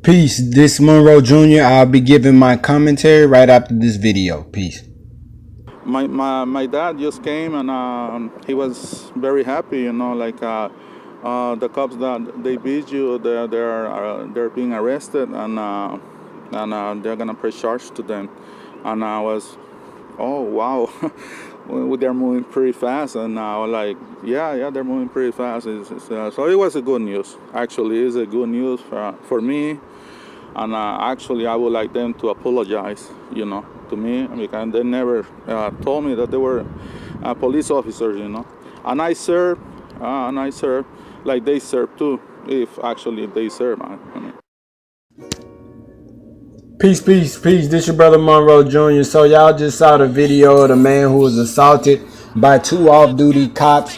Peace. This Monroe Jr. I'll be giving my commentary right after this video. Peace. My dad just came and he was very happy, you know, like the cops that they beat you, they're being arrested and they're gonna press charge to them, and I was, oh wow, they're moving pretty fast, and I was like, yeah, they're moving pretty fast. So it was a good news. Actually, it's a good news for me, and actually I would like them to apologize, you know, to me, because they never told me that they were police officers, you know, and I serve like they serve too, if they serve. I mean. Peace. This your brother Monroe Jr. So y'all just saw the video of the man who was assaulted by two off-duty cops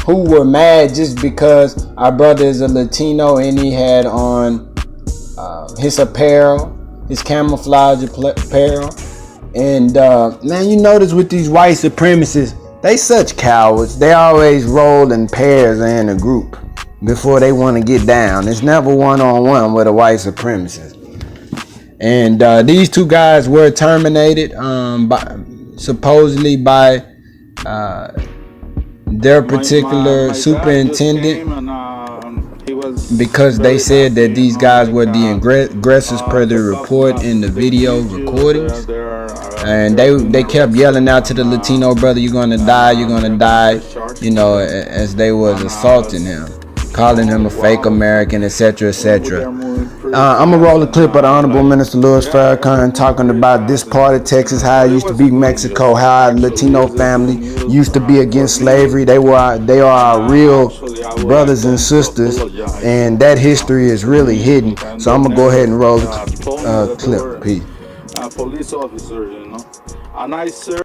who were mad just because our brother is a Latino and he had on his apparel, his camouflage apparel. And man, you notice with these white supremacists, they such cowards. They always roll in pairs or in a group before they want to get down. It's never one-on-one with a white supremacist. And these two guys were terminated supposedly by their particular superintendent because they said that these guys were the aggressors per the report in the video recordings. And they kept yelling out to the Latino brother, you're gonna die, you know, as they was assaulting him, calling him a fake American, etc., etc. I'm gonna roll a clip of the Honorable Minister Louis Farrakhan talking about this part of Texas, how it used to be Mexico, how our Latino family used to be against slavery. They are our real brothers and sisters, and that history is really hidden. So I'm gonna go ahead and roll the clip. Peace. Police officers, you know, and I serve.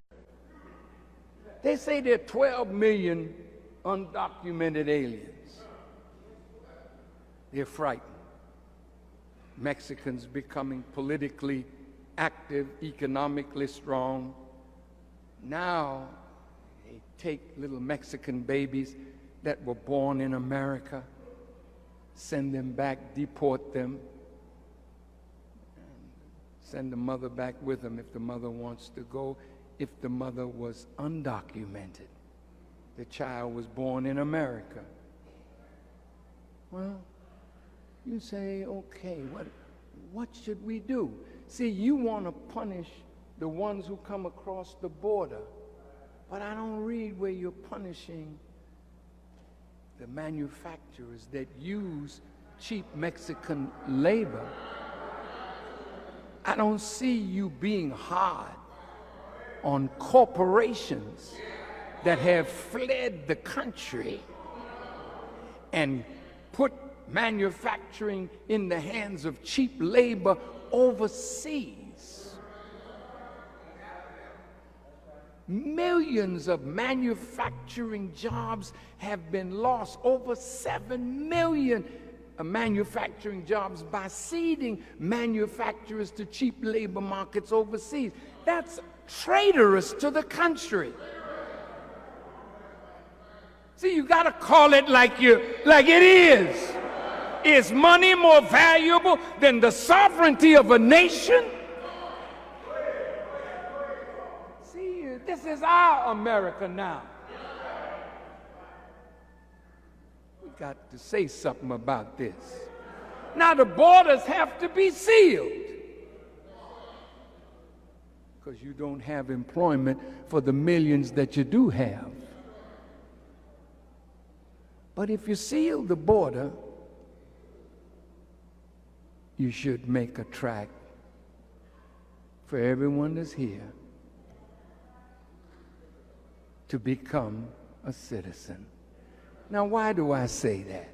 They say there are 12 million undocumented aliens. They're frightened. Mexicans becoming politically active, economically strong. Now they take little Mexican babies that were born in America, send them back, deport them, send the mother back with them if the mother wants to go. If the mother was undocumented, the child was born in America. Well, you say, okay, what should we do? See, you want to punish the ones who come across the border, but I don't read where you're punishing the manufacturers that use cheap Mexican labor. I don't see you being hard on corporations that have fled the country and put manufacturing in the hands of cheap labor overseas. Millions of manufacturing jobs have been lost, over 7 million manufacturing jobs by ceding manufacturers to cheap labor markets overseas. That's traitorous to the country. See, you got to call it like it is. Is money more valuable than the sovereignty of a nation? See, this is our America now. We got to say something about this. Now the borders have to be sealed because you don't have employment for the millions that you do have. But if you seal the border, you should make a track for everyone that's here to become a citizen. Now, why do I say that?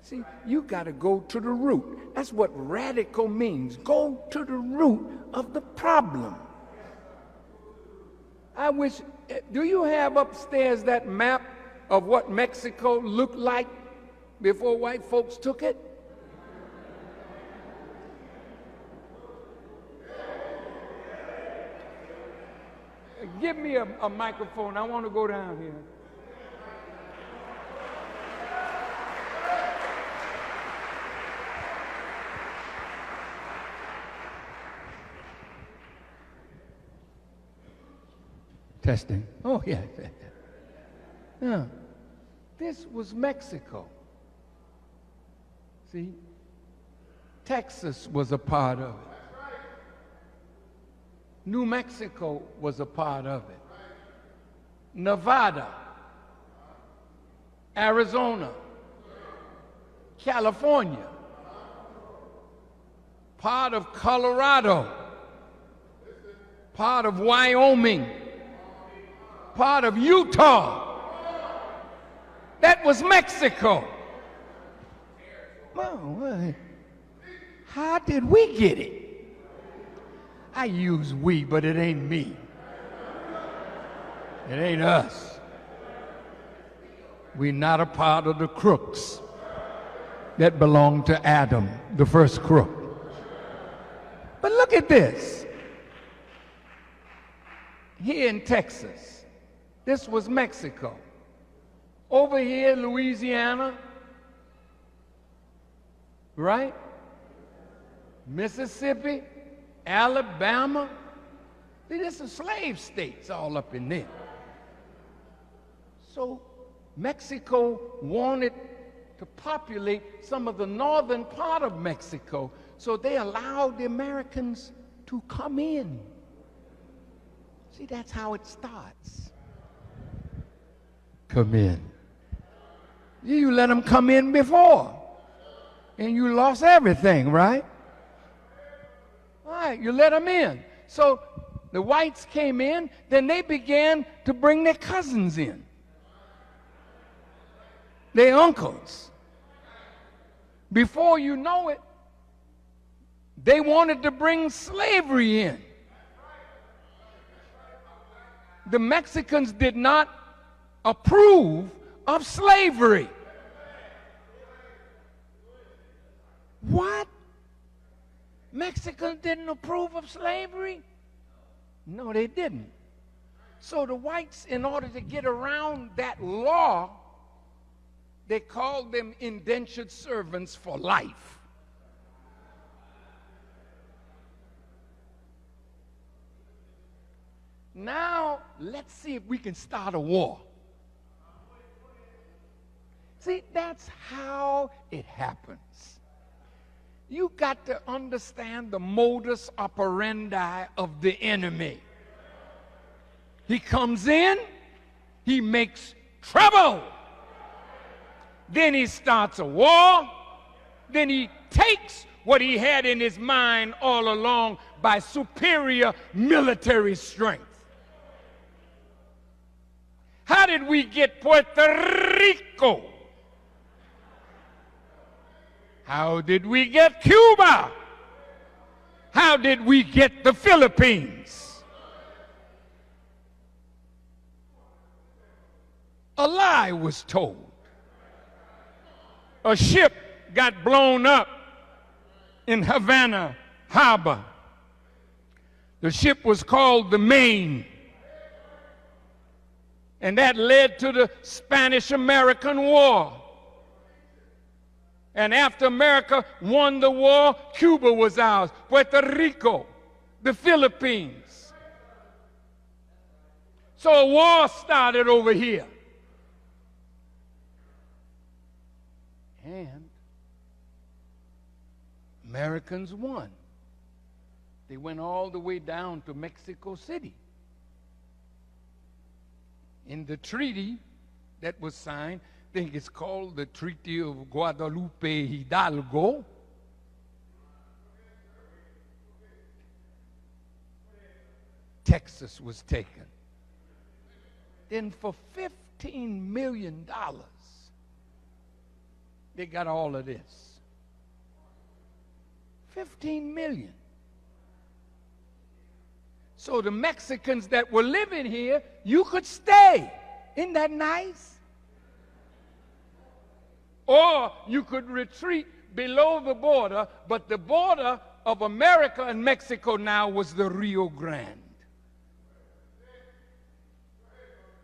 See, you got to go to the root. That's what radical means. Go to the root of the problem. I wish, do you have upstairs that map of what Mexico looked like before white folks took it? Give me a microphone. I want to go down here. Testing. Oh, yeah. Yeah. This was Mexico. See? Texas was a part of it. New Mexico was a part of it. Nevada, Arizona, California, part of Colorado, part of Wyoming, part of Utah. That was Mexico. Well, how did we get it? I use we, but it ain't me. It ain't us. We're not a part of the crooks that belonged to Adam, the first crook. But look at this. Here in Texas, this was Mexico. Over here, Louisiana, right? Mississippi, Alabama. See, this is slave states all up in there. So Mexico wanted to populate some of the northern part of Mexico, so they allowed the Americans to come in. See, that's how it starts. Come in. You let them come in before, and you lost everything, right? All right, you let them in. So the whites came in, then they began to bring their cousins in, their uncles. Before you know it, they wanted to bring slavery in. The Mexicans did not approve of slavery. What? Mexicans didn't approve of slavery? No, they didn't. So the whites, in order to get around that law, they called them indentured servants for life. Now, let's see if we can start a war. See, that's how it happens. You got to understand the modus operandi of the enemy. He comes in, he makes trouble. Then he starts a war. Then he takes what he had in his mind all along by superior military strength. How did we get Puerto Rico? How did we get Cuba? How did we get the Philippines? A lie was told. A ship got blown up in Havana Harbor. The ship was called the Maine. And that led to the Spanish-American War. And after America won the war, Cuba was ours, Puerto Rico, the Philippines. So a war started over here. And Americans won. They went all the way down to Mexico City. In the treaty that was signed, I think it's called the Treaty of Guadalupe Hidalgo. Texas was taken. Then for $15 million, they got all of this. 15 million. So the Mexicans that were living here, you could stay. Isn't that nice? Or you could retreat below the border, but the border of America and Mexico now was the Rio Grande.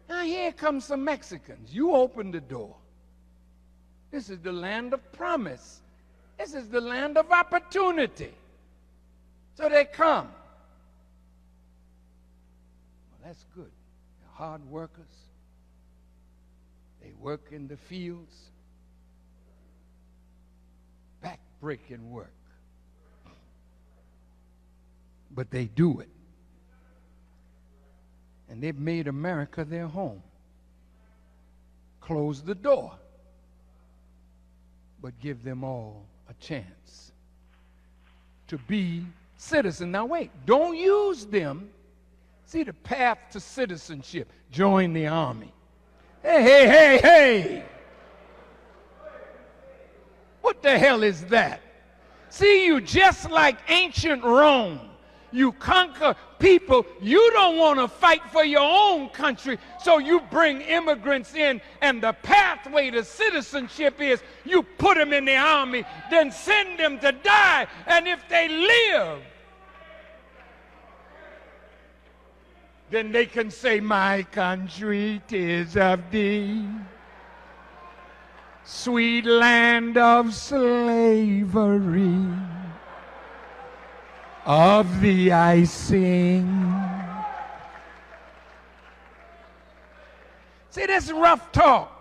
Now here comes some Mexicans. You open the door. This is the land of promise. This is the land of opportunity. So they come. Well, that's good. hard workers. They work in the fields, back-breaking work. But they do it. And they've made America their home. Close the door, but give them all a chance to be citizens. Now wait, don't use them. See, the path to citizenship, join the army. Hey, hey, hey, hey! What the hell is that? See, you just like ancient Rome. You conquer people. You don't want to fight for your own country, so you bring immigrants in, and the pathway to citizenship is you put them in the army, then send them to die, and if they live, then they can say, my country, 'tis of thee, sweet land of slavery. Of thee I sing. See, this is rough talk.